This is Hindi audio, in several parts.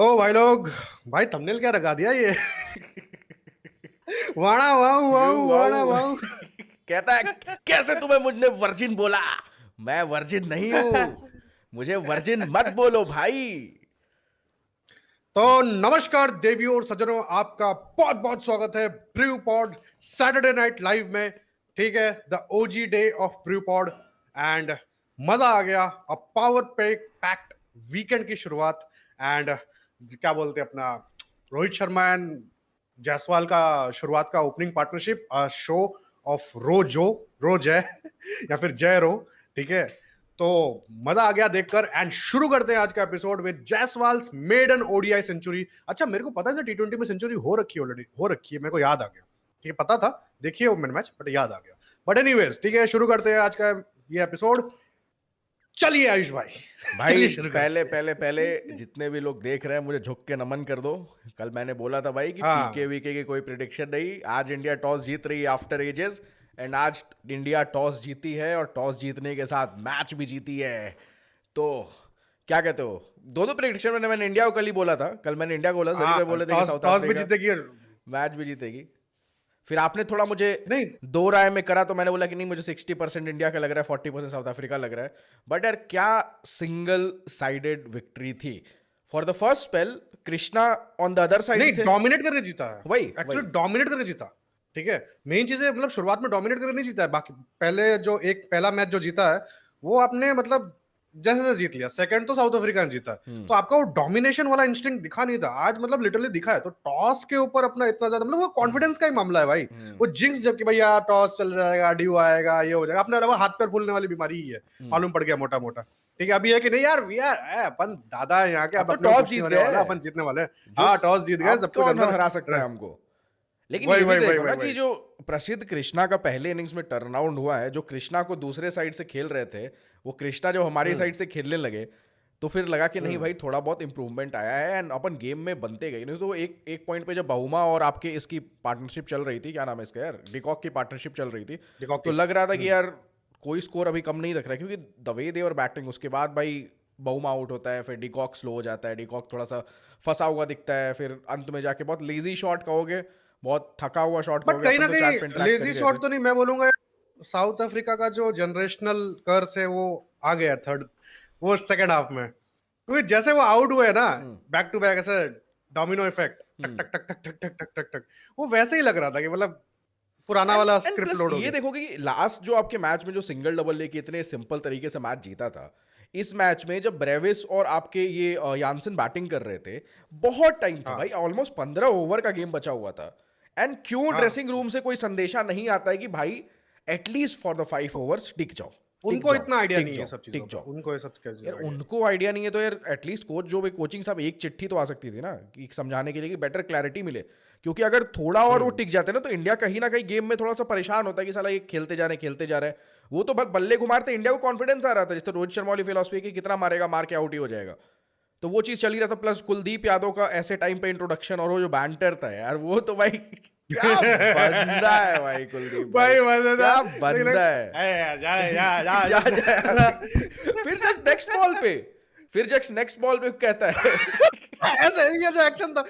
ओ भाई लोग, भाई थंबनेल क्या लगा दिया ये? वाणा वाऊ यू वाऊ वाणा वाओ। वाऊ। कहता है, कैसे तुम्हें मुझने वर्जिन बोला? मैं वर्जिन नहीं हूं। मुझे वर्जिन मत बोलो भाई। तो नमस्कार देवियों और सज्जनों, आपका बहुत बहुत स्वागत है brew pod Saturday night live में। ठीक है, the OG day of brew pod. And मजा आ गया। अ पावर पैक्ड वीकेंड की शुरुआत। एंड क्या बोलते हैं अपना रोहित शर्मा एंड जायसवाल का शुरुआत का ओपनिंग पार्टनरशिप शो ऑफ रोज है या फिर जय रो। ठीक है, तो मजा आ गया देखकर। एंड शुरू करते हैं आज का episode with Jaiswal's maiden ODI century. अच्छा, मेरे को पता है टी20 में सेंचुरी हो रखी है, ऑलरेडी हो रखी है, मेरे को याद आ गया। ठीक है, पता था, देखिए वो मैच, बट याद आ गया। बट एनीवेज, ठीक है, शुरू करते हैं आज का ये एपिसोड। चलिए आयुष भाई। भाई चलिए शुरू करते पहले हैं। पहले पहले जितने भी लोग देख रहे हैं, मुझे झुक के नमन कर दो। कल मैंने बोला था भाई कि पीके हाँ, वीके की कोई प्रिडिक्शन नहीं। आज इंडिया टॉस जीत रही है आफ्टर एजेस। एंड आज इंडिया टॉस जीती है और टॉस जीतने के साथ मैच भी जीती है। तो क्या कहते हो? दो दो प्रिडिक्शन मैंने इंडिया को कल ही बोला था। कल मैंने इंडिया को बोला, सभी हाँ, पे बोले थे कि टॉस साउथ टॉस भी अफ्रीका जीतेगी। मैच भी जीतेगी। फिर आपने थोड़ा मुझे नहीं, दो राय में करा, तो मैंने बोला कि नहीं, मुझे 60% इंडिया का लग रहा है, 40% साउथ अफ्रीका लग रहा है। बट यार, क्या सिंगल साइडेड विक्ट्री थी। For the first spell Krishna on the other side ही नहीं, थे। डोमिनेट करके जीता है। वही एक्चुअली वही। डोमिनेट करके जीता। ठीक है, मेन चीज है, मतलब शुरुआत में डोमिनेट करके नहीं जीता है। बाकी पहले जो एक पहला मैच जो जीता है, वो आपने मतलब जैसे जैसे जीत लिया। सेकंड तो साउथ अफ्रीका ने जीता है, तो आपका वो डोमिनेशन वाला इंस्टिंक्ट दिखा नहीं था। आज मतलब लिटरली दिखा है। तो टॉस के ऊपर अपना इतना ज्यादा, मतलब वो कॉन्फिडेंस का ही मामला है भाई। वो जिंक्स, जबकि भैया टॉस चल जाएगा, ड्यू आएगा, ये हो जाएगा, अपने अलावा हाथ पैर फूलने वाली बीमारी ही है, मालूम पड़ गया मोटा मोटा। ठीक है, अभी है कि नहीं यार, वी आर अपन दादा है यहाँ के, अब अब तो अपने को टॉस कुछ नहीं जीत होने गए। वाला, अपन जीतने वाले हैं। जो हाँ, टॉस जीत गए, अब सब कुछ कौन अंदर। हरा सकता है हमको? लेकिन वही ये भी वही वही देखो वही ना कि वही। जो प्रसिद्ध कृष्णा का पहले इनिंग्स में टर्न आउट हुआ है, जो कृष्णा को दूसरे साइड से खेल रहे थे, वो कृष्णा जब हमारी हम्म साइड से खेलने लगे, तो फिर लगा कि नहीं हम्म भाई, थोड़ा बहुत इंप्रूवमेंट आया है एंड अपन गेम में बनते गए। नहीं तो एक एक पॉइंट पे जब बहुमा और आपके इसकी पार्टनरशिप चल रही थी, क्या नाम है इसका यार, डिकॉक की पार्टनरशिप चल रही थी, तो डिकॉकी। लग रहा था कि यार कोई स्कोर अभी कम नहीं रख रहा है, क्योंकि द वे देवर बैटिंग। उसके बाद भाई बहुमा आउट होता है, फिर डिकॉक स्लो हो जाता है, डिकॉक थोड़ा सा फंसा हुआ दिखता है, फिर अंत में जाके बहुत लेजी शॉट कहोगे, बहुत थका हुआ शॉट बट कहोगे, कहीं अपन ना तो चार्ट पे कहीं इंटरेक्ट कर लेजी ही रहे थे। शॉट तो नहीं, मैं बोलूंगा साउथ अफ्रीका का जो जनरेशनल कर्स है वो आ गया थर्ड, वो सेकंड हाफ में। क्योंकि जैसे वो आउट हुए ना, हम्म बैक टू बैक ऐसे डोमिनो इफेक्ट, टक हम्म। टक टक टक टक टक टक टक टक, वो वैसे ही लग रहा था कि मतलब पुराना एंड वाला एंड स्क्रिप्ट प्लस लोड हो ये गया। देखोगे कि लास्ट जो आपके मैच में जो सिंगल डबल लेके इतने सिंपल तरीके से मैच जीता था, इस मैच में जब ब्रेविस और आपके ये यानसन बैटिंग कर रहे थे, बहुत टाइम था भाई, हाँ ऑलमोस्ट 15 ओवर का गेम बचा हुआ था। एंड क्यों हाँ, ड्रेसिंग रूम से कोई संदेशा नहीं आता है कि भाई एटलीस्ट फॉर द 5 ओवर्स टिक जाओ, टिक उनको जाओ, इतना आइडिया टिक नहीं है जाओ, सब चीजों टिक का, जाओ। उनको ये सब चीजों यार का आइडिया नहीं। उनको आइडिया नहीं है तो यार एटलीस्ट कोच जो भी कोचिंग साहब, एक चिट्ठी तो आ सकती थी ना कि समझाने के लिए कि बेटर क्लैरिटी मिले। क्योंकि अगर थोड़ा और वो टिक जाते ना, तो इंडिया कहीं ना कहीं गेम में थोड़ा सा परेशान होता है कि साला ये खेलते जा रहे हैं। वो तो बल्ले घुमाते, इंडिया को कॉन्फिडेंस आ रहा था, जैसे रोहित शर्मा वाली फिलॉसफी की कितना मारेगा, मार के आउट ही हो जाएगा। तो वो चीज चल ही रहा था। प्लस कुलदीप यादव का ऐसे टाइम पे इंट्रोडक्शन और वो जो बैंटर था यार, वो तो भाई क्या बंदा है भाई कुलदीप भाई, भाई मजा था। क्या लेकिन बंदा है। जा जा जा जा जा जा यहाँ जा। से। फिर जस्ट नेक्स्ट बॉल पे कहता है ऐसे ये जो एक्शन था,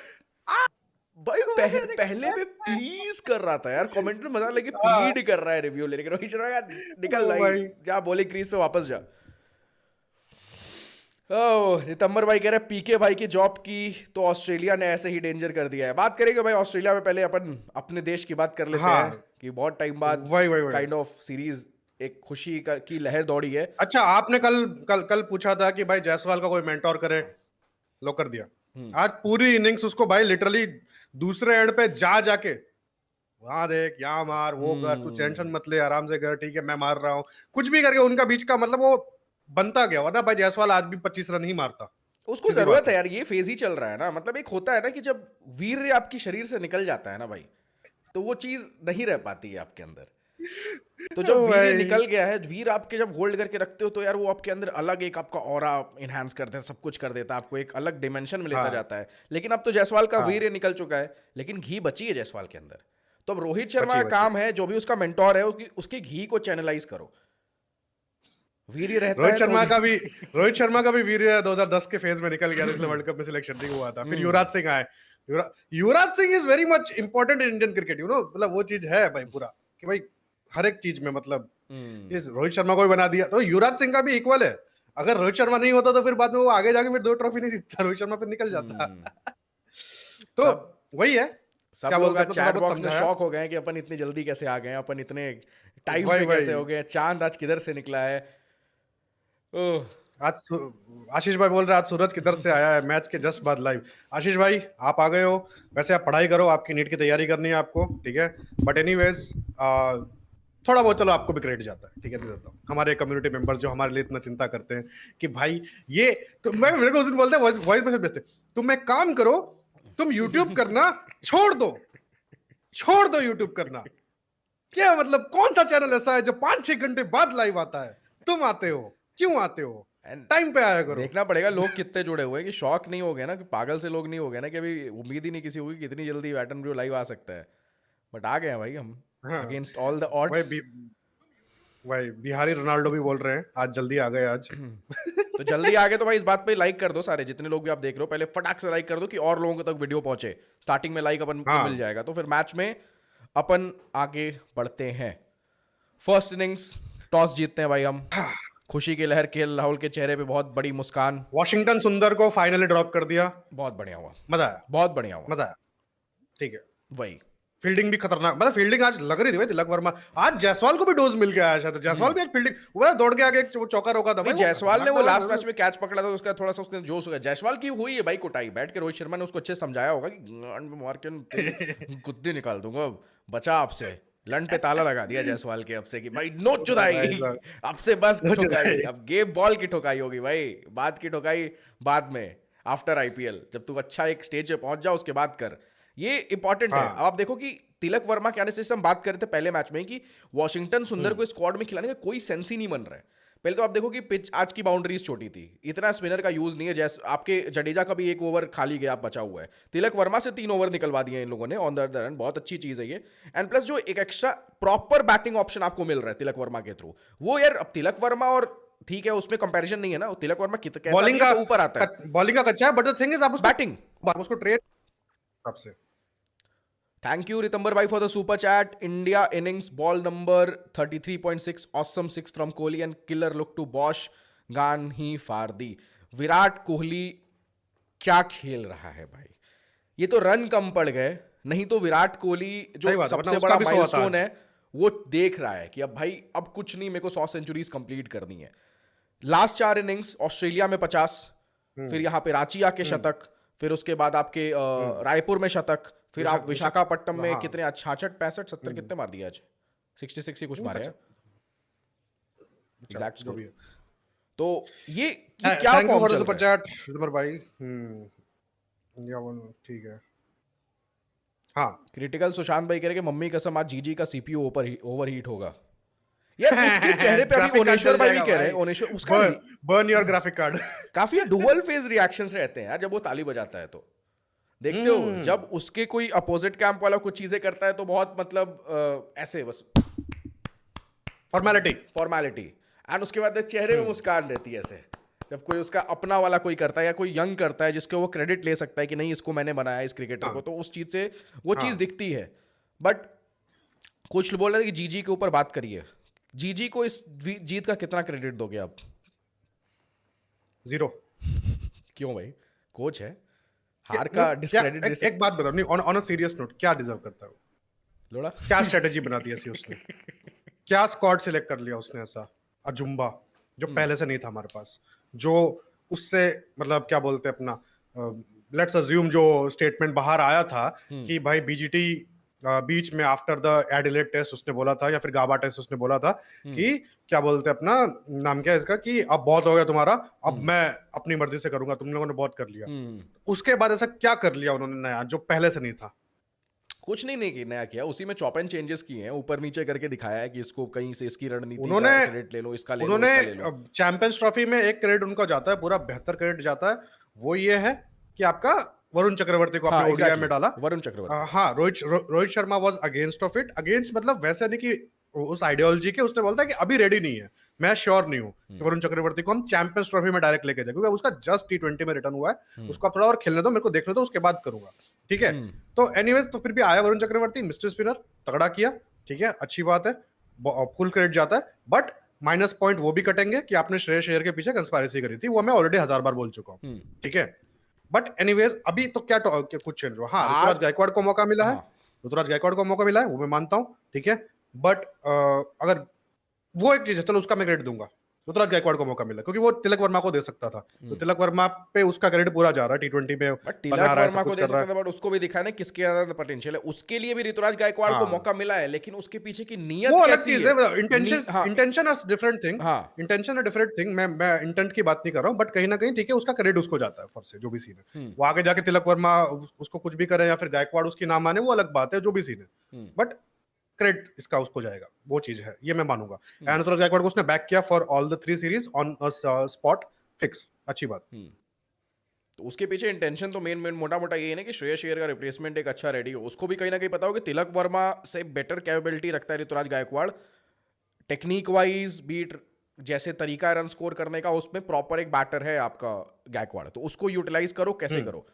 भाई देखो मैंने पहले में देखा। प्लीज कर रहा था यार, कमेंट में मजा लगे, हाँ, प्लीड कर रहा है रिव्यू लेने के, रोहित शर्मा का निकल ओ भाई, भाई। जा बॉलिंग क्रीज पे वापस जा। ओह, रितंबर भाई कह रहे पीके भाई की जॉब की तो ऑस्ट्रेलिया ने ऐसे ही डेंजर कर दिया है। बात करेंगे भाई ऑस्ट्रेलिया में, पहले अपन अपने देश की बात कर लेते हैं हाँ, कि बहुत टाइम बाद वही वही वही। काइंड ऑफ सीरीज, एक खुशी की लहर दौड़ी है। अच्छा, आपने कल कल कल पूछा था कि भाई जायसवाल का कोई मेंटोर करे, लो कर दिया। आज पूरी इनिंग्स उसको भाई लिटरली दूसरे एंड पे जा जाके, वहां देख, यहाँ मार, वो कर, तू टेंशन हम्म। मत ले, आराम से कर, ठीक है मैं मार रहा हूँ, कुछ भी करके उनका बीच का मतलब वो बनता गया। वरना भाई जायसवाल आज भी 25 रन ही मारता। उसको सीधी जरूरत बात है है। यार, ये फेज ही चल रहा है ना। मतलब एक होता है ना कि जब वीर्य आपकी शरीर से निकल जाता है ना भाई, तो वो चीज नहीं रह पाती है आपके अंदर। तो ओ जब वीर्य भाई, निकल गया है, वीर आपके जब होल्ड करके रखते हो, तो यार वो आपके अंदर अलग एक आपका ऑरा इनहेंस कर देता है, सब कुछ कर देता है, आपको एक अलग डिमेंशन में लेता हाँ जाता है। लेकिन अब तो जायसवाल का हाँ, वीर्य निकल चुका है, लेकिन घी बची है जायसवाल के अंदर। तो अब रोहित शर्मा बची का बची। काम है, जो भी उसका मेंटोर है, उसके घी को चैनलाइज करो। वीर्य रहता रोहित है शर्मा तो का भी रोहित शर्मा का भी वीर 2010 के फेज में निकल गया था, इसलिए वर्ल्ड कप में सिलेक्शन नहीं हुआ था। फिर युवराज सिंह आए। Yuvraj Singh is very much important in Indian cricket, you know, मतलब वो चीज है भाई पूरा कि भाई हर एक चीज में, मतलब इस रोहित शर्मा को भी बना दिया, तो युवराज सिंह का भी इक्वल है। अगर रोहित शर्मा नहीं होता तो फिर बाद में वो आगे जाके फिर 2 ट्रॉफी नहीं जीतता, रोहित शर्मा फिर निकल जाता। तो सब वही है, सब क्या लोग बोलते हैं, आज थोड़ा चैट बहुत बॉक्स में समझाया। शॉक हो गए हैं कि अपन इतनी जल्दी कैसे आ गए हैं, अपन इतने टाइम वही पे कैसे वही हो गए, चांद आज किधर से निकला है। ओह, आज आशीष भाई बोल रहे हैं आज सूरज किधर से आया है मैच के जस्ट बाद लाइव। आशीष भाई आप आ गए हो, वैसे आप पढ़ाई करो, आपकी नीट की तैयारी करनी है आपको, ठीक है, बट एनीवेज थोड़ा बहुत चलो आपको भी क्रेडिट जाता है, ठीक है, दे देता हूँ। हमारे कम्युनिटी मेंबर्स जो हमारे लिए इतना चिंता करते हैं कि भाई ये तो मैं मेरे को उस दिन बोलते हैं वॉइस मैसेज भेजते, तुम एक काम करो, तुम यूट्यूब करना छोड़ दो यूट्यूब करना। क्या मतलब कौन सा चैनल ऐसा है जो 5-6 घंटे बाद लाइव आता है, तुम आते हो, क्यों आते हो, टाइम पे आया करो। देखना पड़ेगा लोग कितने जुड़े हुए हैं, कि शॉक नहीं हो गए ना, कि पागल से लोग नहीं हो गए ना, कि अभी उम्मीद ही नहीं किसी होगी कि इतनी जल्दी बैटन ब्रू लाइव आ सकता है, बट आ गए हैं भाई हम, हाँ, अगेंस्ट ऑल द भाई ऑड्स। भाई बिहारी रोनाल्डो भी बोल रहे हैं आज जल्दी आ गए आज। तो जल्दी आ गए तो भाई इस बात पे लाइक कर दो सारे, जितने लोग भी आप देख रहे हो, पहले फटाक से लाइक कर दो कि और लोगों तक वीडियो पहुंचे। स्टार्टिंग में लाइक अपन को हाँ। मिल जाएगा, तो फिर मैच में अपन आगे बढ़ते हैं। फर्स्ट इनिंग्स टॉस जीतते हैं भाई हम, खुशी की लहर केएल राहुल के चेहरे पे, बहुत बड़ी मुस्कान। वॉशिंगटन सुंदर को फाइनली ड्रॉप कर दिया, बहुत बढ़िया हुआ, मजा आया, बहुत बढ़िया हुआ, मजा आया, ठीक है। वही फील्डिंग भी खतरनाक, मतलब फील्डिंग आज लग रही थी भाई, तिलक वर्मा आज जायसवाल को भी डोज मिल गया है शायद, जायसवाल भी एक फील्डिंग वो दौड़ के आगे एक चौका रोका था नहीं, भाई, जायसवाल ने वो खतरनाक लास्ट था। मैच में कैच पकड़ा था, उसका थोड़ा सा उसने जोश हो गया। जायसवाल की हुई है भाई कुटाई, बैठ के रोहित शर्मा ने उसको अच्छे से समझाया होगा कि गांड में मार के तेरी गुद्दी निकाल दूंगा, बचा आपसे, लन पे ताला लगा दिया जायसवाल के अब से, कि भाई नो चुदाई, अब से बस नो ठुकाई, चुदाई। अब गेम बॉल की ठुकाई होगी भाई, बाद की ठुकाई बाद में, आफ्टर आईपीएल, जब तू अच्छा एक स्टेज पे पहुंच जा उसके बाद कर, ये इंपॉर्टेंट है। हाँ। अब आप देखो कि तिलक वर्मा के आने से हम बात कर रहे थे पहले मैच में कि वॉशिंगटन सुंदर को स्क्वाड में खिलाने का कोई सेंस ही नहीं बन रहा है। पहले तो आप देखो कि पिच आज की बाउंड्रीज छोटी थी, इतना स्पिनर का यूज नहीं है, जैसे आपके जडेजा का भी एक ओवर खाली गया बचा हुआ है, तिलक वर्मा से 3 ओवर निकलवा दिए इन लोगों ने ऑन द रन, बहुत अच्छी चीज है ये। एंड प्लस जो एक एक्स्ट्रा प्रॉपर बैटिंग ऑप्शन आपको मिल रहा है तिलक वर्मा के थ्रू, वो यार अब तिलक वर्मा और ठीक है उसमें कंपैरिजन नहीं है ना, तिलक वर्मा कैसा बॉलिंग भी है का तो ऊपर आता है, बॉलिंग का कच्चा है, बट द थिंग इज आप बैटिंग। उसको ट्रेड आपसे। Thank you, Ritambar bhai, for the super chat. India innings ball number 33.6. Awesome 6 from Kohli and killer look to Bosch. गान ही फार दी। विराट कोहली क्या खेल रहा है भाई, ये तो रन कम पड़ गए, नहीं तो विराट कोहली सही जो बात है, सबसे वरना उसका बड़ा भी 100 आता माइलस्टोन आज। है वो देख रहा है कि अब भाई अब कुछ नहीं, मेरे को 100 सेंचुरीज कंप्लीट करनी है। लास्ट 4 इनिंग्स ऑस्ट्रेलिया में 50, फिर यहाँ पे रांची आके शतक, फिर उसके बाद आपके रायपुर में शतक, फिर आप विशाखापट्टनम में कितने 66 65 70 कितने मार दिए आज, 66 ही कुछ मारे हैं एग्जैक्ट जो भी है। तो ये क्या thank you form for the चल सुपर रहा है। चैट रितंबर भाई। इंडिया वन, ठीक है। हाँ क्रिटिकल सुशांत भाई कह रहे कि मम्मी कसम आज जीजी का सीपीयू ओवरहीट होगा। यार उसके चेहरे पे अभी ओनेश्वर भाई भी कह रहे हैं, ओनेश्वर उसका बर्न योर ग्राफिक कार्ड। काफी डुअल फेज रिएक्शंस रहते हैं यार जब वो ताली बजाता है, तो देखते हो जब उसके कोई अपोजिट कैंप वाला कुछ चीजें करता है तो बहुत मतलब ऐसे बस फॉर्मेलिटी एंड उसके बाद चेहरे में मुस्कान रहती है ऐसे, जब कोई उसका अपना वाला कोई करता है या कोई यंग करता है जिसको वो क्रेडिट ले सकता है कि नहीं इसको मैंने बनाया इस क्रिकेटर को, तो उस चीज से वो चीज दिखती है। बट कुछ बोल रहे थे कि जीजी के ऊपर बात करिए, जीजी को इस जीत का कितना क्रेडिट दोगे आप? 0। क्यों भाई, कोच है, हार का डिस्क्रेडिट एक बात बताओ, नहीं ऑन अ सीरियस नोट, क्या डिजर्व करता है वो? लोड़ा क्या स्ट्रेटेजी बना दी ऐसी उसने? क्या स्क्वाड सिलेक्ट कर लिया उसने ऐसा अजुम्बा जो पहले से नहीं था हमारे पास, जो उससे मतलब क्या बोलते हैं अपना, लेट्स अज्यूम जो स्टेटमेंट बाहर आया था कि भाई बीजीटी बीच में आफ्टर द एडिलेड टेस्ट उसने बोला था या फिर गाबा टेस्ट उसने बोला था कि क्या बोलते हैं अपना नाम क्या है इसका, कि अब बहुत हो गया तुम्हारा, अब मैं अपनी मर्जी से करूंगा, तुम लोगों ने बहुत कर लिया। उसके बाद ऐसा क्या कर लिया उन्होंने नया जो पहले से नहीं था? कुछ नहीं नया किया, उसी में चॉप एंड चेंजेस किए हैं, ऊपर नीचे करके दिखाया है कि इसको कहीं से इसकी रणनीति उन्होंने का क्रेडिट ले लो, इसका ले लो, उन्होंने इसका ले लो। चैंपियंस ट्रॉफी में एक क्रेडिट उनका जाता है, पूरा 72 क्रेडिट जाता है, वो ये है कि आपका वरुण चक्रवर्ती को आपने ओडीआई में डाला। वरुण चक्रवर्ती, हाँ, Rohit Sharma was against of it, against मतलब वैसे नहीं कि उस आइडियोलॉजी के, उसने बोलता है कि अभी रेडी नहीं है, मैं श्योर नहीं हूँ कि वरुण चक्रवर्ती को हम चैंपियंस ट्रॉफी में डायरेक्ट लेके जाए, क्योंकि उसका जस्ट T20 में रिटर्न हुआ है, उसको आप थोड़ा और खेलने दो, मेरे को देखने दो, उसके बाद करूंगा, ठीक है। तो एनीवेज, तो फिर भी आया वरुण चक्रवर्ती, मिस्टर स्पिनर, तगड़ा किया, ठीक है, अच्छी बात है, फुल क्रेडिट जाता है, बट माइनस पॉइंट वो भी कटेंगे कि आपने श्रेयस अय्यर के पीछे कंस्पायरेसी करी थी, वो मैं ऑलरेडी 1000 बार बोल चुका हूँ, ठीक है। बट एनीवेज, अभी तो क्या कुछ चेंज हुआ, हाँ, ऋतुराज गायकवाड़ को मौका मिला है, ऋतुराज गायकवाड़ को मौका मिला है, वो मैं मानता हूँ, ठीक है। बट अगर वो एक चीज है, चलो उसका मैं क्रेडिट दूंगा, ऋतुराज गायकवाड़ को मौका मिला, क्योंकि वो तिलक वर्मा को दे सकता था, तो तिलक वर्मा पे उसका क्रेडिट पूरा जा रहा है, T20 में बट बना तिलक रहा है, वर्मा सब को कुछ दे कर रहा सकता है। था, बट उसको भी दिखाया ना किसके ज्यादा पोटेंशियल है, उसके लिए भी ऋतुराज गायकवाड़ को हाँ, मौका मिला है, लेकिन उसके पीछे की नीयत वो अलग कैसी चीज है। है, इंटेंशन हाँ इंटेंशन इज डिफरेंट थिंग, हाँ इंटेंशन है डिफरेंट थिंग, मैं इंटेंट की बात नहीं कर रहा हूँ, बट कहीं ना कहीं ठीक है, उसका क्रेडिट उसको जाता है फर्स्ट से, जो भी सीन है, वो आगे जाके तिलक वर्मा उसको कुछ भी करे या फिर गायकवाड़ उसकी ना माने, वो अलग बात है, जो भी सीन है, बट क्रेडिट इसका उसको जाएगा, वो चीज है, ये मैं मानूंगा। एंड ऋतुराज गायकवाड़ को उसने बैक किया for all the 3 series on spot fix, अच्छी बात। तो उसके पीछे इंटेंशन तो मेन मोटा मोटा ये है ना कि श्रेयस अय्यर का रिप्लेसमेंट एक अच्छा रेडी हो, उसको भी कहीं ना कहीं पता हो कि तिलक वर्मा से बेटर कैपेबिलिटी रखता है Ruturaj Gaikwad, technique wise beat, जैसे तरीका है रन स्कोर करने का, उसमें प्रॉपर एक बैटर है आपका गायकवाड़, तो उसको यूटिलाइज करो, कैसे करो।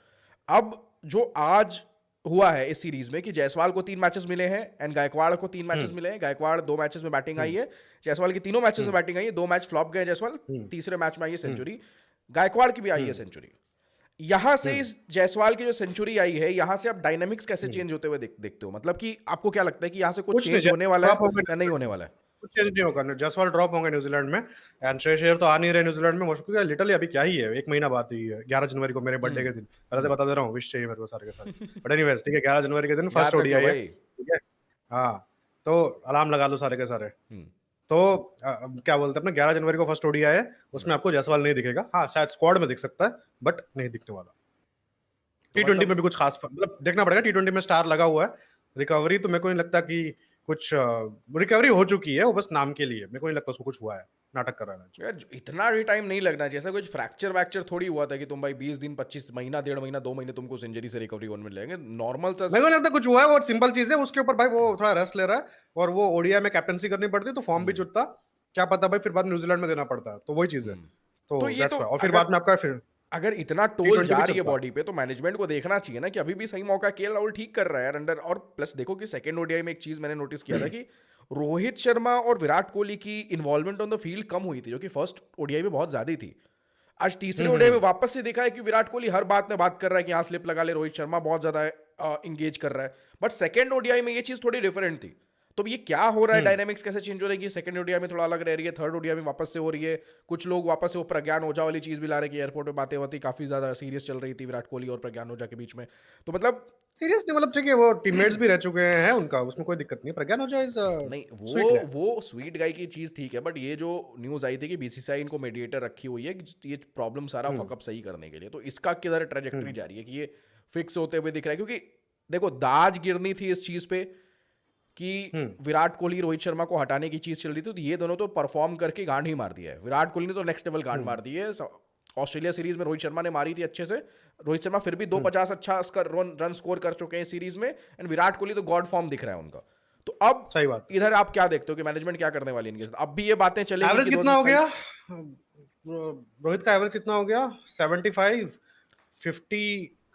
अब जो आज हुआ है इस सीरीज में कि जायसवाल को 3 मैचेस मिले हैं एंड गायकवाड़ को 3 मैचेस मिले हैं, गायकवाड़ 2 मैचेस में बैटिंग आई है, जायसवाल की तीनों मैचेस में बैटिंग आई है, 2 मैच फ्लॉप गए जायसवाल, तीसरे मैच में आई है सेंचुरी, गायकवाड़ की भी आई है सेंचुरी। यहां से इस जायसवाल की जो सेंचुरी आई है, यहां से आप डायनामिक्स कैसे चेंज होते हुए देखते हो, मतलब कि आपको क्या लगता है कि यहां से कुछ चेंज होने वाला है या नहीं होने वाला है? कुछ चेंज नहीं होगा, जायसवाल ड्रॉप होंगे न्यूजीलैंड में, एंड श्रेयस अय्यर तो आ नहीं रहे न्यूजीलैंड में, क्योंकि लिटरली अभी क्या ही है, 1 महीना बाद ही है, 11 जनवरी को मेरे बर्थडे के दिन, पहले से बता दे रहा हूँ, विश चाहिए मेरे को सारे के सारे, बट एनीवेज ठीक है, 11 जनवरी के दिन फर्स्ट याद ओडीआई रखो है, भाई। ठीक है, हाँ, तो अलार्म लगा लो सारे के सारे। तो क्या बोलते हैं अपने, 11 जनवरी को फर्स्ट ओडीआई है, उसमें आपको जायसवाल नहीं दिखेगा, हाँ शायद स्क्वाड में दिख सकता है, बट नहीं दिखने वाला। तो T20 मतलब में भी कुछ खास मतलब देखना पड़ेगा, T20 में स्टार लगा हुआ है, रिकवरी तो मेरे को नहीं लगता कि कुछ रिकवरी हो चुकी है, वो बस नाम के लिए, मेरे को नहीं लगता उसको कुछ हुआ है, नाटक कर रहा है। यार इतना भी टाइम नहीं लगना, जैसा कुछ फ्रैक्चर वैक्चर थोड़ी हुआ था कि तुम भाई 20 दिन 25 महीना 1.5 महीना 2 महीने तुमको इंजरी से रिकवरी होने में लगेंगे, नॉर्मल सा। मेरे को नहीं लगता कुछ हुआ है, वो सिंपल चीज है, उसके ऊपर भाई वो थोड़ा रेस्ट ले रहा है, और वो ओडीआई में कैप्टनसी करनी पड़ती है, तो फॉर्म भी जुटता, क्या पता भाई फिर बाद में न्यूजीलैंड में देना पड़ता है, तो वही चीज है, तो तो ये दैट्स तो व्हाई, और फिर अगर बाद में आपका फिर अगर इतना टोल T20 जा भी रही है चलता। बॉडी पे, तो मैनेजमेंट को देखना चाहिए ना कि अभी भी सही मौका, केएल राहुल ठीक कर रहा है यार अंडर, और प्लस देखो कि सेकंड ओडीआई में एक चीज मैंने नोटिस किया था कि रोहित शर्मा और विराट कोहली की इन्वॉल्वमेंट ऑन द फील्ड कम हुई थी, जो कि फर्स्ट ओडीआई में बहुत ज्यादा थी। आज तीसरे ओडीआई में वापस से दिखा है कि विराट कोहली हर बात में बात कर रहा है कि यहाँ स्लिप लगा ले, रोहित शर्मा बहुत ज्यादा इंगेज कर रहा है, बट सेकंड ओडीआई में ये चीज थोड़ी डिफरेंट थी। तो ये क्या हो रहा है, डायनामिक्स कैसे चेंज हो रही है, सेकंड ओडीआई में थोड़ा अलग रह रही है, थर्ड ओडीआई में वापस से हो रही है, कुछ लोग वापस से वो प्रज्ञान ओझा वाली चीज भी ला रहे हैं कि एयरपोर्ट में बातें होती काफी ज्यादा सीरियस चल रही थी विराट कोहली और प्रज्ञान ओझा के बीच में, तो मतलब सीरियस नहीं, मतलब ठीक है, वो टीममेट्स भी रह चुके हैं उनका, उसमें कोई दिक्कत नहीं है, प्रज्ञान ओझा इज नहीं, वो स्वीट गाय की चीज ठीक है, बट ये जो न्यूज आई थी कि बीसीसीआई इनको मीडिएटर रखी हुई है कि ये प्रॉब्लम सारा फकअप सही करने के लिए, तो इसका किधर ट्रेजेक्टरी जा रही है कि ये फिक्स होते हुए दिख रहा है, क्योंकि देखो दाज गिरनी थी इस चीज पे कि विराट कोहली रोहित शर्मा को हटाने की चीज चल रही थी, तो ये दोनों तो परफॉर्म करके गांड ही मार दिया है, विराट कोहली ने तो नेक्स्ट लेवल गांड मार दी है। ऑस्ट्रेलिया सीरीज में रोहित शर्मा ने मारी थी अच्छे से, रोहित शर्मा फिर भी 250 अच्छा रन स्कोर कर चुके हैं सीरीज में, एंड विराट कोहली तो गॉड फॉर्म दिख रहा है उनका। तो अब सही बात, इधर आप क्या देखते हो कि मैनेजमेंट क्या करने वाली है इनके साथ, अब भी ये बातें चलेंगी? एवरेज कितना हो गया रोहित का, एवरेज कितना हो गया, 75 50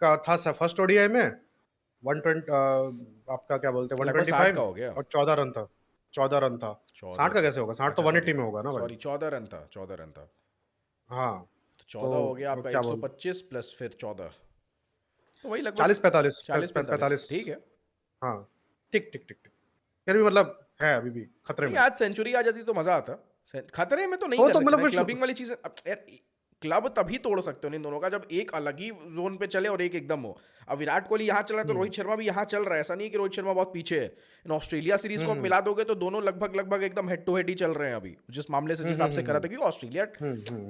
का था फर्स्ट ओडीआई में, 120 आपका क्या बोलते हैं 125 का हो गया और 14 रन था, 14 रन था, 60 का कैसे होगा, 60 तो 180 में होगा ना भाई, सॉरी 14 रन था, 14 रन था, हाँ, तो 14 हो गया आपका, 125 प्लस फिर 14, तो वही लगभग 40-45 ठीक है। हाँ, ठीक ठीक ठीक ठीक, फिर भी मतलब है अभी भी खतरे में, आज सेंचुरी आ जाती तो मजा आता, खतरे में तो नहीं हो कर तो सकते मतलब ना, फिर क्लबिंग वाली चीजें यार, क्लब तभी तोड़ सकते हो इन दोनों का जब एक अलग ही जोन पे चले और एक एकदम हो। अब विराट कोहली यहाँ चल रहा है तो रोहित शर्मा भी यहाँ चल रहा है, ऐसा नहीं है कि रोहित शर्मा बहुत पीछे है। इन ऑस्ट्रेलिया सीरीज को आप मिला दोगे तो दोनों लगभग एकदम हेड टू हेड ही चल रहे हैं अभी, जिस मामले से जिस हिसाब से करा था, क्योंकि ऑस्ट्रेलिया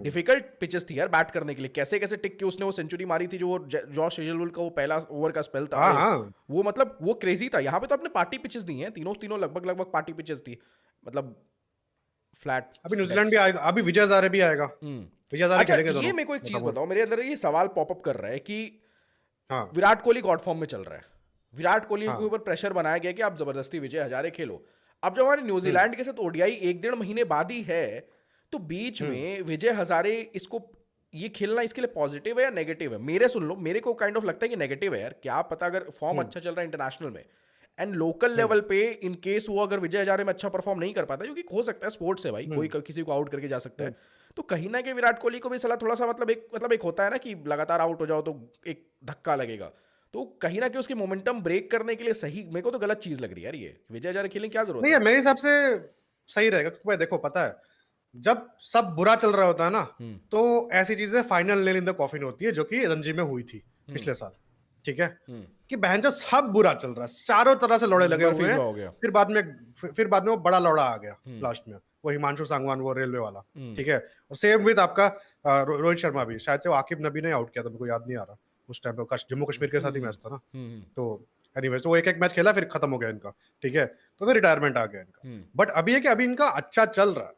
डिफिकल्ट पिचेस थी यार बैट करने के लिए, कैसे कैसे टिक के उसने वो सेंचुरी मारी थी, जो वो जॉश हेजलवुड का वो पहला ओवर का स्पेल था, वो मतलब वो क्रेजी था। यहाँ पे तो अपने पार्टी पिचेस दी हैं, तीनों लगभग पार्टी पिचेस थी, मतलब फ्लैट। अभी न्यूजीलैंड भी आएगा, अभी विजय हजारे भी आएगा, विजय हजारे खेलेंगे दोनों। ये मेरे को एक चीज बताओ, मेरे अंदर ये सवाल पॉपअप कर रहा है कि हाँ, विराट कोहली गॉड फॉर्म में चल रहा है, विराट कोहली के ऊपर प्रेशर बनाया गया कि आप जबरदस्ती विजय हजारे खेलो। अब जब हमारे न्यूजीलैंड के साथ ओडीआई 1-1.5 महीने बाद ही है, तो बीच में विजय हजारे इसको ये खेलना इसके लिए पॉजिटिव है या नेगेटिव है? मेरे सुन लो, मेरे को काइंड ऑफ लगता है कि नेगेटिव है यार। क्या पता अगर फॉर्म अच्छा चल रहा है इंटरनेशनल में एंड लोकल लेवल पे इन केस वो अगर विजय हजारे में अच्छा परफॉर्म नहीं कर पाता, क्योंकि हो सकता है स्पोर्ट्स है भाई, कोई किसी को आउट करके जा सकता है, तो कहीं ना कहीं विराट कोहली को भी सलाह थोड़ा सा मतलब एक होता है ना कि लगातार आउट हो जाओ तो एक धक्का लगेगा, तो कहीं ना कहीं उसकी मोमेंटम ब्रेक करने के लिए सही, मेरे को तो गलत चीज लग रही है यार ये विजय हजारे खेलने की क्या जरूरत नहीं है? है, मेरे हिसाब से सही रहेगा, क्योंकि भाई देखो पता है जब सब बुरा चल रहा होता है ना, तो ऐसी चीजें final nail in the coffin होती है, जो कि रणजी में हुई थी पिछले साल। ठीक है कि बहन सब बुरा चल रहा है, चारों तरह से लौड़े लगे हुए हो हैं, गया। फिर बाद में वो बड़ा लौड़ा आ गया लास्ट में, वो हिमांशु सांगवान, वो रेलवे वाला। ठीक है, और सेम विद आपका रोहित शर्मा भी, शायद से वो आकिब नबी ने आउट किया था, मेरे को याद नहीं आ रहा उस टाइम पे, जम्मू कश्मीर के साथ ही मैच था ना। तो एनीवेज, तो वो एक मैच खेला, फिर खत्म हो गया इनका। ठीक है, तो फिर रिटायरमेंट आ गया इनका। बट अभी है कि अभी इनका अच्छा चल रहा है,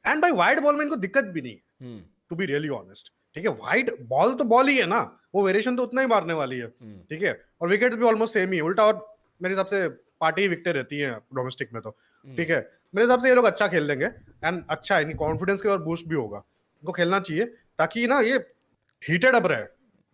एंड भाई वाइड बॉल में इनको दिक्कत भी नहीं है, टू बी रियली ऑनेस्ट। ठीक है, वाइड बॉल तो बॉल ही है ना, वो वेरिएशन तो उतना ही मारने वाली है। ठीक है, और विकेट्स भी ऑलमोस्ट सेम ही है, उल्टा और मेरे हिसाब से पार्टी विकेटें रहती हैं डोमेस्टिक में तो। ठीक है, मेरे हिसाब से ये लोग अच्छा खेल लेंगे, एंड अच्छा है, इनकी कॉन्फिडेंस के और बूस्ट भी होगा, इनको खेलना चाहिए ताकि ना ये हीटेड अप रहे,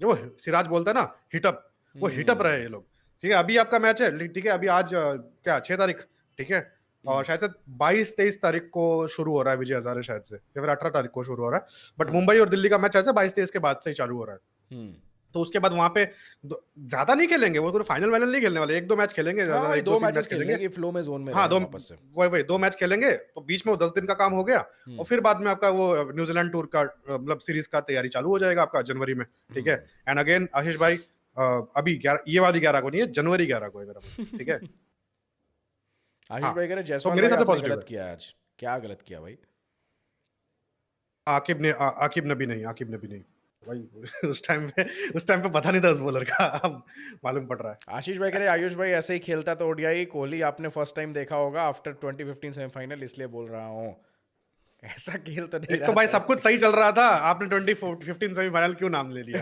जो सिराज बोलता है ना हिटअप, वो हिटअप रहे ये लोग। ठीक है, अभी आपका मैच है, ठीक है, अभी आज क्या 6 तारीख, ठीक है, और शायद से 22-23 तारीख को शुरू हो रहा है विजय हजारे, शायद से, या फिर 18 तारीख को शुरू हो रहा है, बट मुंबई और दिल्ली का मैच ऐसे 22-23 के बाद से ही चालू हो रहा है। तो उसके बाद वहां पे ज्यादा नहीं खेलेंगे वो, तो फाइनल वाइनल नहीं खेलने वाले, 1-2 मैच खेलेंगे, हाँ, एक दो तीन मैच खेलेंगे खेलेंगे, फ्लो में, जोन में हाँ, रहेंगे वापस से। वही 2 मैच खेलेंगे, तो बीच में वो 10 दिन का काम हो गया, और फिर बाद में आपका वो न्यूजीलैंड टूर का मतलब सीरीज का तैयारी चालू हो जाएगा आपका जनवरी में। ठीक है, एंड अगेन आशीष भाई अभी 11 ये वाली 11 को नहीं है, जनवरी 11 को है मेरा। ठीक है आशीष भाई कह रहे तो जायसवाल मेरे भाई हिसाब से आपने पॉजिटिव गलत किया आज। क्या गलत किया भाई? आकिब नबी नहीं भाई। उस टाइम पे पता नहीं था उस बॉलर का, अब मालूम पड़ रहा है। आशीष भाई कह रहे आयुष भाई ऐसे ही खेलता तो ओडीआई कोहली आपने फर्स्ट टाइम देखा होगा आफ्टर 2015 सेमीफाइनल, इसलिए बोल रहा हूँ। ऐसा खेल तो नहीं एक रहा तो भाई था। सब कुछ सही चल रहा था, आपने 2015 सेमीफाइनल क्यों नाम ले लिया?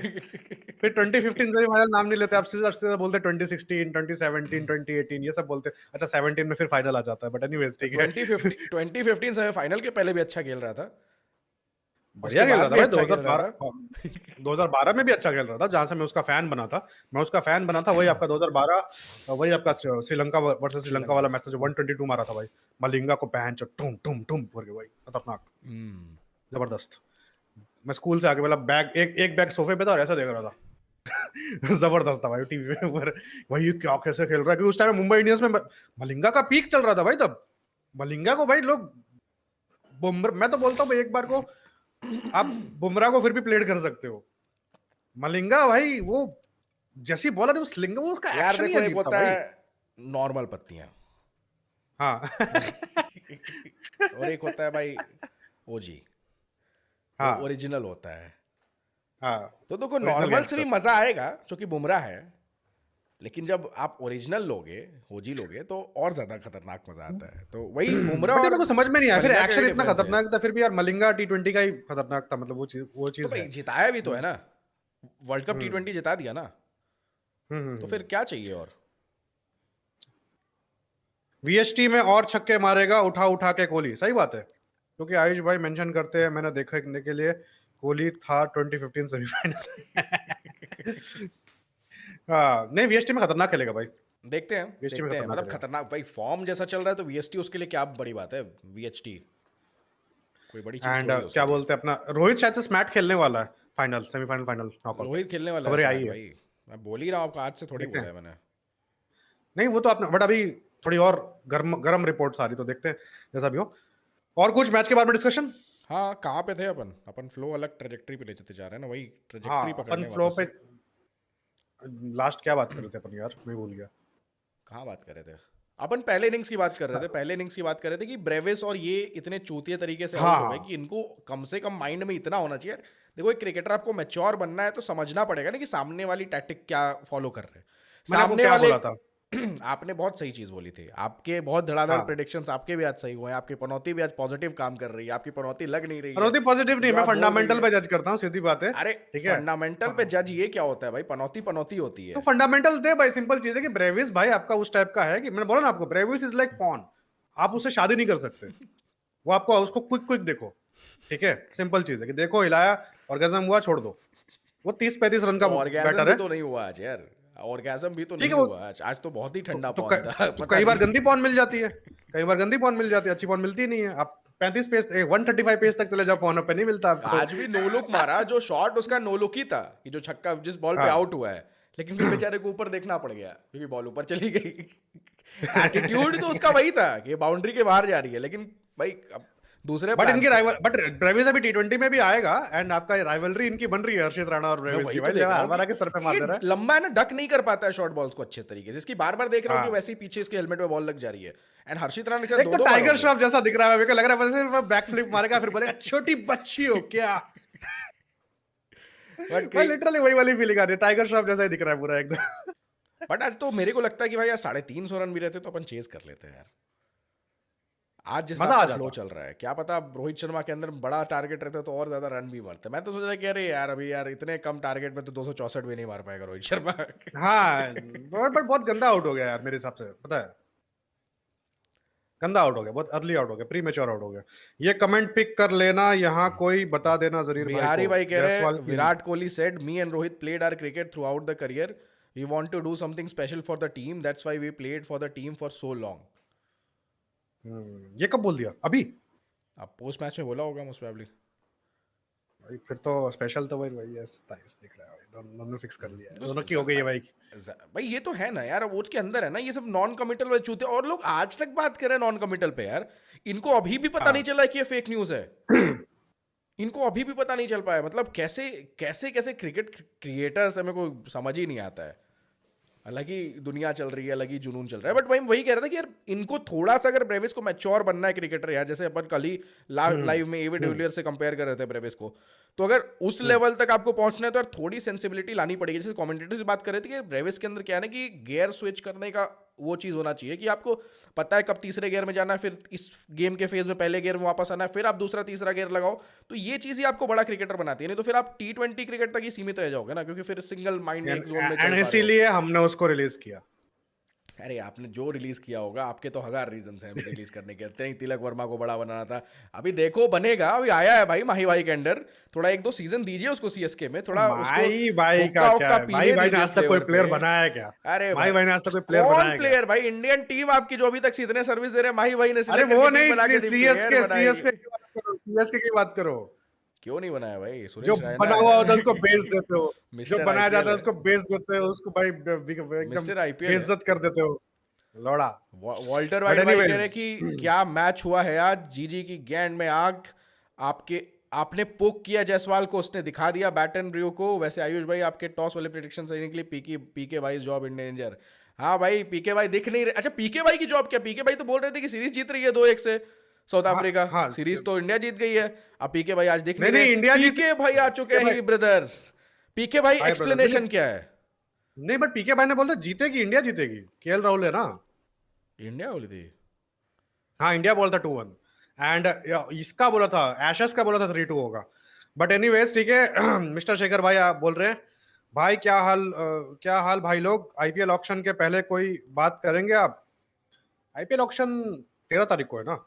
फिर 2015 सेमीफाइनल नाम नहीं लेते आप, सीधा सीधा बोलते 2016, 2017, 2018, ये सब बोलते। अच्छा 17 में फिर फाइनल आ जाता है, बट एनीवेज ठीक है। 2015 सेमीफाइनल के पहले भी अच्छा खेल रहा था, बढ़िया उसके खेल बाद रहा था भी भाई, अच्छा खेल रहा 2012 था। 2012 में भी अच्छा खेल रहा था, जहां से मैं उसका फैन बना था। वही आपका 2012, वही आपका श्रीलंका वर्सेस श्रीलंका वाला मैच था, जो 122 मारा था भाई, मलिंगा को पैंच टुम टुम टुम करके भाई, खतरनाक, जबरदस्त। मैं स्कूल से आके मतलब बैग एक बैग सोफे पे था और ऐसा देख रहा था। जबरदस्त था भाई, टीवी पे ऊपर, भाई क्या कैसे खेल रहा है, क्योंकि उस टाइम मुंबई इंडियंस में मलिंगा का पीक चल रहा था भाई तब। मलिंगा को भाई लोग, बुमराह, मैं तो बोलता हूँ एक बार को आप बुमराह को फिर भी प्लेड कर सकते हो, मलिंगा भाई वो जैसी बॉलर है, वो स्लिंग, वो उसका यार एक्शन ही देखो, एक अजीब था होता भाई। है नॉर्मल पत्तियां हाँ। और एक होता है भाई ओजी, वो हाँ ओरिजिनल होता है। हाँ, तो देखो ओरिजिनल नॉर्मल से गैंगस्टर। भी मजा आएगा क्योंकि बुमराह है, लेकिन जब आप ओरिजिनल लोगे, ओजी लोगे, तो और ज्यादा खतरनाक मजा आता है। तो वही बुमराह बट ये और मेरे को समझ में नहीं आया, फिर मलिंगा का एक्शन इतना डिफरेंस है। खतरनाक था, फिर भी यार मलिंगा T20 का ही खतरनाक था, मतलब वो तो चीज भाई है। जिताया भी तो है ना, वर्ल्ड कप T20 जिता दिया ना, हम्म तो फिर क्या चाहिए और? VST में और छक्के मारेगा उठा उठा के कोहली, सही बात है, क्योंकि आयुष भाई मेंशन करते हैं, मैंने देखने के लिए कोहली था 2015 सेमीफाइनल। हाँ नहीं, VST में खतरनाक खेलेगा भाई, देखते हैं VST में देखते हैं, खतरनाक मतलब खेलेगा। खतरनाक भाई, फॉर्म जैसा चल रहा है तो वीएसटी उसके लिए क्या बड़ी बात है। वीएचटी कोई बड़ी चीज एंड थोड़ी है उसके क्या लिए। बोलते हैं अपना, रोहित शायद से स्मैट खेलने वाला है final, semifinal, final knockout, Rohit खेलने वाला है खबरें आई स्मैट है। भाई, मैं बोल ही रहा हूँ आपको, आज से थोड़ी देखते बोला हैं, है मैंने। नहीं वो तो आपने, बट अभी थोड़ी और गर्म गर्म रिपोर्ट्स आ रही, तो देखते हैं जैसा भी हो। और कुछ मैच के बारे में डिस्कशन? हाँ, कहाँ पे थे अपन फ्लो अलग ट्रेजेक्टरी पे ले चलते जा रहे हैं ना, वही हाँ ट्रेजेक्टरी अपन पकड़ने फ्लो वापस पे, से। लास्ट क्या बात कर रहे थे अपन यार, मैं भूल गया। कहाँ बात कर रहे थे अपन? पहले इनिंग्स की बात कर रहे थे, पहले इनिंग्स की बात कर रहे थे कि ब्रेविस और ये इतने चूतिया तरीके से आउट हो गए हाँ कि इनको कम से कम माइंड में इतना होना चाहिए। देखो एक क्रिकेटर आपको मैच्योर बनना है तो समझना पड़ेगा ना कि सामने वाली टैक्टिक क्या फॉलो कर रहे हैं मैंने आपको सामने क्या वाले। बोला था? आपने बहुत सही चीज बोली थी, आपके बहुत धड़ाधड़ हाँ, प्रेडिक्शंस आपके भी आज सही हुए हैं, आपकी पनौती भी आज पॉजिटिव काम कर रही है, आपकी पनौती लग नहीं रही है अनोती पॉजिटिव नहीं, जो मैं आप बोल रही फंडामेंटल है। पे जज करता हूँ, सीधी बात है। अरे ठीक है, फंडामेंटल पे जज ये क्या होता है भाई? पनौती पनौती होती तो है। फंडामेंटल थे भाई, सिंपल चीज है कि ब्रेविस भाई आपका उस टाइप का है कि मैंने बोला ना आपको, ब्रेविस इज लाइक पॉन, आप उससे शादी नहीं कर सकते, वो आपको उसको क्विक क्विक देखो, ठीक है, सिंपल चीज है कि देखो हिलाया, ऑर्गेजम हुआ, छोड़ दो। वो 30-35 रन का ऑर्गेजम बैटर भी है। तो नहीं हुआ आज यार, ऑर्गेजम भी तो ठीक नहीं है, वो हुआ आज, आज तो बहुत ही तो, ठंडा तो, पवन था तो पता कई बार नहीं। गंदी पॉन मिल जाती है, कई बार गंदी पॉन मिल जाती है, अच्छी पॉन मिलती नहीं है। आप 35 पेस 135 पेस तक चले जाओ, पॉन पे नहीं मिलता आपको। आज भी नो लुक मारा, जो शॉट उसका नो लुक ही था, कि जो छक्का जिस बॉल पे हाँ। आउट हुआ है, लेकिन फिर बेचारे को ऊपर देखना पड़ गया क्योंकि बॉल ऊपर चली गई। एटीट्यूड तो उसका वही था कि बाउंड्री के बाहर जा रही है, लेकिन भाई अब दूसरे बट प्लान इनकी थे। राइवल, बट ब्रेविस अभी टी20 में भी आएगा, एंड आपका राइवलरी इनकी बन रही है हर्षित राणा और मैं ब्रेविस वही की। तो भाई देख जो रहा हर हूँ बार आके सर पे कि मार ये दे रहा है। लंबा है ना, डक नहीं कर पाता है शॉर्ट बॉल्स को अच्छे तरीके से, इसकी बार बार देख रहा हूँ कि हाँ। वैसे ही पीछे इसके हेलमेट में बॉल लग जा रही है। एंड हर्षित राणा के साथ एक दो तो दो बार हो टाइगर गया। श्रॉफ जैसा दिख रहा है, मेरे को लग रहा है वैसे बैक फ्लिप मारेगा, फिर बोलेगा छोटी बच्ची हो क्या। बट भाई लिटरली वही वाली फीलिंग आ रही है, टाइगर श्रॉफ जैसा ही दिख रहा है पूरा एकदम। बट आज तो मेरे को लगता है कि भाई यार 350 रन भी रहते तो अपन चेज कर लेते हैं यार। आज जिस हिसाब मजा आ से फ्लो जाता। चल रहा है, क्या पता रोहित शर्मा के अंदर बड़ा टारगेट रहता तो और ज्यादा रन भी मारते। मैं तो सोच रहा कि अरे यार अभी यार इतने कम टारगेट में तो 264 भी नहीं मार पाएगा रोहित शर्मा। हाँ, बट बहुत गंदा आउट हो गया यार मेरे हिसाब से, पता है। गंदा आउट हो गया, बहुत अर्ली आउट हो गया, प्री मैच्योर आउट हो गया। ये कमेंट पिक कर लेना, यहाँ कोई बता देना जरीर भाई बिहारी को। भाई कह रहे जायसवाल हैं, की। Virat Kohli said me and Rohit played our cricket throughout the career, we want to do something special for the team, that's why we played for the team for so long. ये कब बोल दिया अभी? अब पोस्ट मैच में बोला होगा मोस्ट प्रोबेबली। भाई फिर तो स्पेशल तो भाई वही है, 27 दिख रहा है भाई, दोनों फिक्स कर लिया है, तो दोनों की हो गई है भाई। भाई ये तो है ना यार, वो के अंदर है ना ये सब नॉन कमिटल वाले चूते, और लोग आज तक बात कर रहे हैं नॉन कमिटल पे यार। इनको अभी भी पता हाँ। नहीं चला कि ये फेक न्यूज है। इनको अभी भी पता नहीं चल पाया, मतलब कैसे कैसे कैसे क्रिकेट क्रिएटर्स है, मेरे को समझ ही नहीं आता है। अलग ही दुनिया चल रही है, अलग ही जुनून चल रहा है। बट वही कह रहा था कि यार इनको थोड़ा सा अगर ब्रेविस को मैच्योर बनना है क्रिकेटर यार, जैसे अपन कल ही लाइव में एवी डिविलियर्स से कंपेयर कर रहे थे ब्रेविस को, तो अगर उस लेवल तक आपको पहुंचना है तो यार थोड़ी सेंसिबिलिटी लानी पड़ेगी। जैसे कमेंटेटर से बात कर रहे थे कि ब्रेविस के अंदर क्या है ना कि गियर स्विच करने का वो चीज़ होना चाहिए कि आपको पता है कब तीसरे गियर में जाना है, फिर इस गेम के फेज में पहले गियर में वापस आना है, फिर आप दूसरा तीसरा गियर लगाओ। तो ये चीज़ ही आपको बड़ा क्रिकेटर बनाती है, नहीं तो फिर आप T20 क्रिकेट तक ही सीमित रह जाओगे ना, क्योंकि फिर सिंगल माइंड एक जोन में चल पा एंड रहे हो। इसीलिए हमने उसको रिलीज किया। अरे आपने जो रिलीज किया होगा, आपके तो हजार रीजन हैं रिलीज करने के। इतने ही तिलक वर्मा को बड़ा बनाना था, अभी देखो बनेगा, अभी आया है भाई माही भाई के अंडर, थोड़ा 1-2 सीजन दीजिए उसको सीएसके में, थोड़ा उसको माही भाई का हुक्का क्या हुक्का है? पीने माही भाई ने दीजिए आज तक कोई फ्लेवर प्लेयर पे। बनाया है क्या? अरे माही भाई ने आज तक कोई प्लेयर कौन बनाया है क्या? प्लेयर भाई, इंडियन टीम आपकी जो अभी तक इतने सर्विस दे रहे हैं, माही भाई ने अरे सिलेक्ट वो करके टीम नहीं, बना के दी, सीएसके प्लेयर बनाई। सीएसके की बात करो, सीएसके की बात करो। क्यों नहीं बनाया भाई, जो सुरेश रैना बना हुआ होता है है। उसको बेच देते हो, जो मिस्टर बनाया आईपीएल जाता है है, उसको बेच देते हो, उसको भाई एकदम मिस्टर आईपीएल है। बेइज्जत कर देते हो, लौड़ा। वॉल्टर बट वाइट भाई कह एनीवेज, रहे कि क्या मैच हुआ है आज, जीजी की गेंद में आग, आपके आपने पोक किया जायसवाल को, उसने दिखा दिया बैट एंड ब्रू को। वैसे आयुष भाई आपके टॉस वाले प्रेडिक्शन सही निकली, पीके भाई जॉब इन डेंजर। हाँ भाई पीके भाई दिख नहीं रहे। अच्छा पीके भाई की जॉब क्या, पीके भाई तो बोल रहे थे कि सीरीज जीत रही है 2-1 से साउथ हाँ अफ्रीका, हाँ, सीरीज तो इंडिया जीत गई है। अब पीके भाई आज दिख नहीं नहीं नहीं, रहे। इंडिया जीत, पीके भाई आ चुके भाई हैं ब्रदर्स। पीके भाई हाय ब्रदर, एक्सप्लेनेशन क्या है? नहीं बट पीके भाई ने बोला जीतेगी, इंडिया जीतेगी, केएल राहुल है ना। इंडिया बोली थी। हाँ, इंडिया बोला था 2-1, एंड इसका बोला था, एशेस का बोला था 3-2 होगा। बट एनीवेज ठीक है। मिस्टर शेखर भाई आप बोल रहे हैं, भाई क्या हाल भाई लोग, आईपीएल ऑक्शन के पहले कोई बात करेंगे आप? आईपीएल ऑक्शन 13 तारीख को है ना?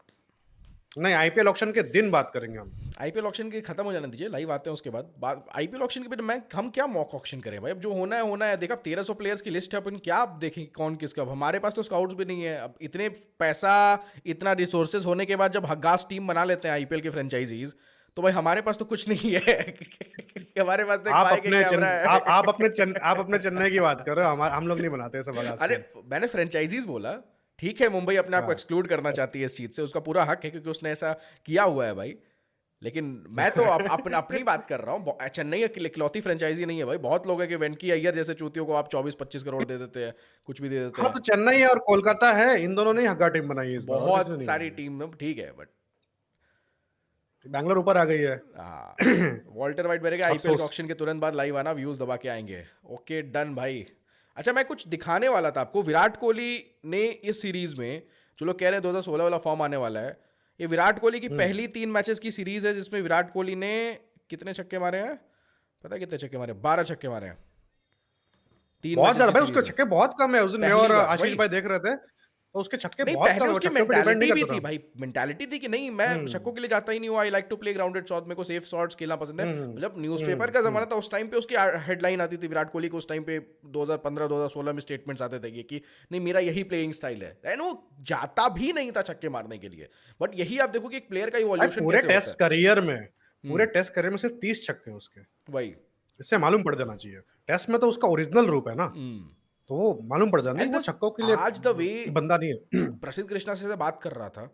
नहीं, आईपीएल ऑक्शन के दिन बात करेंगे हम। आईपीएल ऑक्शन के खत्म हो जाने दीजिए, लाइव आते हैं उसके बाद आईपीएल ऑक्शन के बाद मैं हम क्या मॉक ऑक्शन करें भाई, अब जो होना है होना है। देखा 1300 प्लेयर्स की लिस्ट है, अपन क्या आप देखें कौन किसका। अब हमारे पास तो स्काउट्स भी नहीं है, अब इतने पैसा इतना रिसोर्सेज होने के बाद जब हगास टीम बना लेते हैं आईपीएल के फ्रेंचाइजीज, तो भाई हमारे पास तो कुछ नहीं है। हमारे पास तो एक आप बाइक है, अपने कैमरा है। आप अपने चेन्नई की बात कर रहे हो, हम लोग नहीं बनाते ऐसा बड़ा अरे मैंने फ्रेंचाइजीज बोला, ठीक है मुंबई अपने आप को हाँ। एक्सक्लूड करना चाहती है इस चीज से, उसका पूरा हक है क्योंकि उसने ऐसा किया हुआ है भाई। लेकिन मैं तो अपनी बात कर रहा हूँ। चेन्नई इकलौती फ्रेंचाइजी नहीं है भाई, बहुत लोग हैं कि वेंकी अय्यर जैसे चूतियों को आप 24-25 करोड़ दे देते हैं, कुछ भी दे देते हाँ हैं। तो चेन्नई और कोलकाता है, इन दोनों ने हग्गा टीम बनाई है इस बार, और किसने बहुत नहीं सारी बनाई टीम में ठीक है, बट है। बैंगलोर ऊपर आ गई है। हाँ वॉल्टर वाइट मेरे आईपीएल अफसोस। ऑक्शन के तुरंत बाद लाइव आना, व्यूज दबा के आएंगे। ओके डन भाई। अच्छा मैं कुछ दिखाने वाला था आपको, विराट कोहली ने इस सीरीज में, जो लोग कह रहे हैं 2016 वाला फॉर्म आने वाला है, ये विराट कोहली की पहली 3 मैचेस की सीरीज है जिसमें विराट कोहली ने कितने छक्के मारे हैं पता है? कितने छक्के मारे? 12 छक्के मारे हैं। 3 बहुत मैचेस ज्यादा की भाई, उसके सीरीज है। छक्के बहुत कम है। उस दिन मैं पहली और बार आशीष वही। भाई देख रहे थे, तो उसके छक्के नहीं, बहुत पहले कम है, वो उसकी छक्कों पे डिपेंड नहीं मेंटालिटी भी करता थी था। भाई, मेंटालिटी थी कि नहीं मैं छक्कों के लिए जाता ही नहीं हूँ, I like to play grounded shot, मेरे को सेफ शॉट्स खेलना पसंद है। मतलब न्यूज़पेपर का जमाना था, उस टाइम पे उसकी हेडलाइन आती थी विराट कोहली को, उस टाइम पे 2015-2016 में स्टेटमेंट्स आते थे कि नहीं मेरा यही प्लेइंग स्टाइल है, एंड वो जाता भी नहीं था छक्के मारने के लिए। बट यही आप देखो कि एक प्लेयर का भाई इवोल्यूशन पूरे कैसे होता टेस्ट है। करियर में, पूरे टेस्ट करियर में सिर्फ 30 छक्के हैं उसके। वही। इससे मालूम पड़ जाना चाहिए, टेस्ट में तो उसका ओरिजिनल रूप है ना, तो वो मालूम पड़ जाना, नहीं एंड वो बस छक्कों के लिए आज द वे बंदा नहीं है। प्रसिद्ध कृष्णा से बात कर रहा था,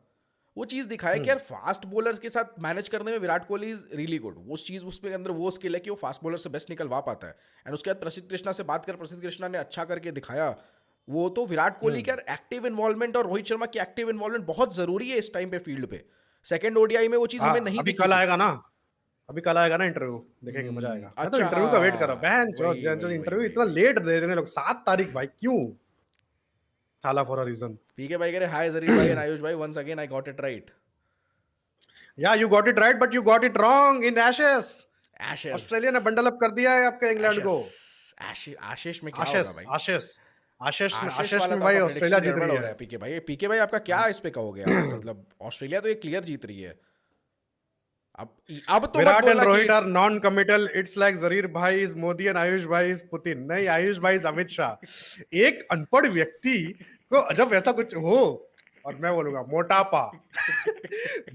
वो चीज दिखाया कि यार फास्ट बॉलर्स के साथ मैनेज करने में Virat Kohli is really good. वो चीज उसके अंदर वो स्किल है कि वो फास्ट बॉलर से बेस्ट निकलवा पाता है। एंड उसके बाद प्रसिद्ध कृष्णा से बात कर, प्रसिद्ध कृष्णा ने अच्छा करके दिखाया। वो तो विराट कोहली का एक्टिव इन्वॉल्वमेंट और रोहित शर्मा की एक्टिव इन्वॉल्वमेंट बहुत जरूरी है इस टाइम पे फील्ड पे। सेकंड ओडीआई में वो चीज हमें नहीं अभी दिखी कल थी। आएगा ना, अभी कल आएगा ना इंटरव्यू, देखेंगे, मजा आएगा। मैं तो अच्छा, इंटरव्यू का वेट कर रहा हूँ, हाँ, बहन चोद वही जैन वही वही इंटरव्यू वही इतना वही। लेट दे रहे हैं लोग, 7 तारीख भाई, क्यों? थाला फॉर अ रीजन। पीके भाई कह रहे हाय जरीर भाई एंड आयुष भाई, once again I got it right. Yeah you got it right but you got it wrong in Ashes. Ashes. Australia ने बंडल अप कर दिया है आपके इंग्लैंड को। एशेस आशीष में क्या होगा आशीष भाई? आशीष आशीष आशीष वाला में तो भाई आपका ऑस्ट्रेलिया प्रेडिक्शन जीत गड़बड़ रही हो रहा है। है पीके भाई। पीके भाई आपका क्या इस पे कहोगे आप? मतलब ऑस्ट्रेलिया तो ये क्लियर जीत रही है। अब तो मत विराट एंड बोलना कि Rohit are noncommittal, it's like जरीर भाई इज मोदी एंड आयुष भाई इज पुतिन। नहीं, आयुष भाई इज अमित शाह। एक अनपढ़ व्यक्ति को जब ऐसा कुछ हो, और मैं बोलूंगा मोटापा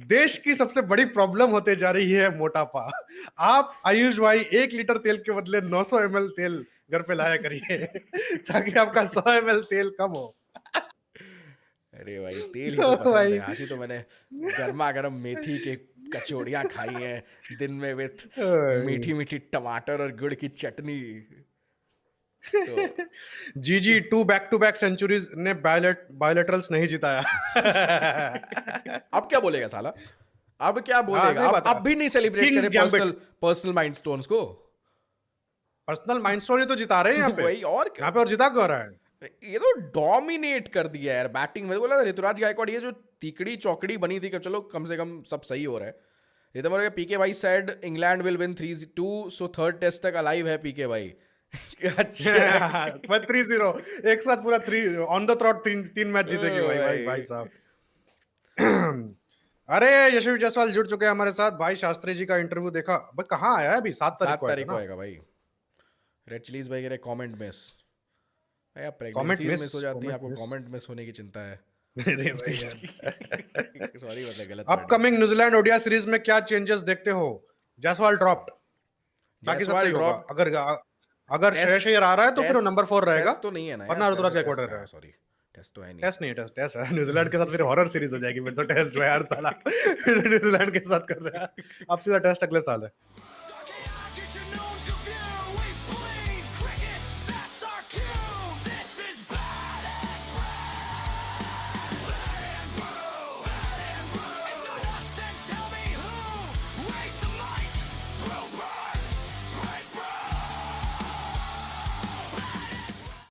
देश की सबसे बड़ी प्रॉब्लम होते जा रही है, मोटापा। आप आयुष भाई 1 लीटर तेल के बदले 900 ml तेल घर पे लाया करिए ताकि आपका 100 ml तेल कम हो। अरे भाई तेल ही तो तो पसंद है। भाई आज ही तो मैंने गर्मा गर्म मेथी के कचौड़ियाँ खाई हैं दिन में, विथ मीठी मीठी टमाटर और गुड़ की चटनी। तो जी जी 2 बैक टू बैक सेंचुरीज ने बायोलेटरल्स नहीं जिताया। अब क्या बोलेगा साला? अब क्या हाँ बोलेगा? सही अब बात है। अब भी नहीं सेलिब्रेट किंग्स करे गैम्बिट, पर्सनल माइलस्टोन्स को। पर्सनल माइलस्टोन ही तो जिता रहे हैं यहाँ पे। वही, और यहाँ पे और जिता क्यों रहा है? ये तो डोमिनेट कर दिया यार बैटिंग में। बोला ऋतुराज गायकवाड़ ये जो तिकड़ी चौकड़ी बनी थी कि चलो कम से कम सब सही हो रहा है। ये तो मेरे पीके भाई said England will win 3-2 so third test तक अलाइव है पीके भाई। अच्छा। 3-0 एक साथ पूरा 3 ऑन द थ्रॉट, 3 मैच जीतेगी भाई भाई भाई साहब। अरे यशवी जायसवाल जुड़ चुके हैं हमारे साथ। भाई शास्त्री जी का इंटरव्यू देखा भाई? कहाँ आया है अभी? 7 तारीख 7 को आया तारीख था को ना। आएगा भाई। रेड चिलीज भाई कह रहे कमेंट मिस। यार कमेंट प्रेगनेंसीज मिस, मिस हो जाती है, कमेंट आपको मिस। कमेंट मिस होने की चिंता है। अरे भाई यार। सॉरी मतलब गलत wording. Upcoming New Zealand Odia series में क्या चेंजेस देखते हो? जायसवाल ड्रॉप्ड, बाकी सब जायसवाल सही होगा। ड्रॉप। अगर अगर श्रेयस टेस्ट अय्यर आ रहा है तो फिर वो नंबर 4 रहेगा, टेस्ट तो नहीं है ना यार। वरना ऋतुराज टेस्ट गायकवाड़ टेस्ट रहेगा। है, सॉरी टेस्ट तो है नहीं। टेस्ट नहीं है, टेस्ट है। न्यूजीलैंड के साथ फिर हॉरर सीरीज हो जाएगी फिर तो। टेस्ट है यार साला न्यूजीलैंड के साथ कर रहा है, अब सीधा टेस्ट अगले साल है।